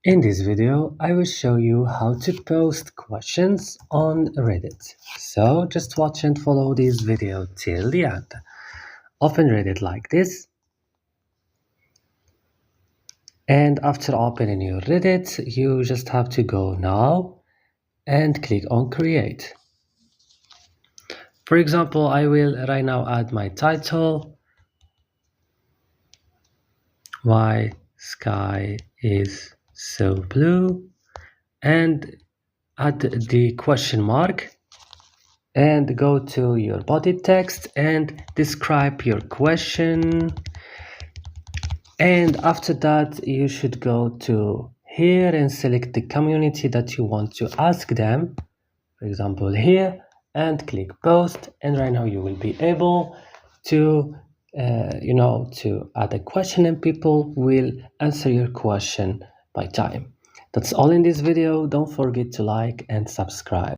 In this video, I will show you how to post questions on Reddit. So just watch and follow this video till the end. Open Reddit like this. And after opening your Reddit, you just have to go now and click on create. For example, I will right now add my title. Why sky is so blue, and add the question mark and go to your body text and describe your question. And after that, you should go to here and select the community that you want to ask them. For example, here, and click post. And right now you will be able to to add a question, and people will answer your question by time. That's all in this video. Don't forget to like and subscribe.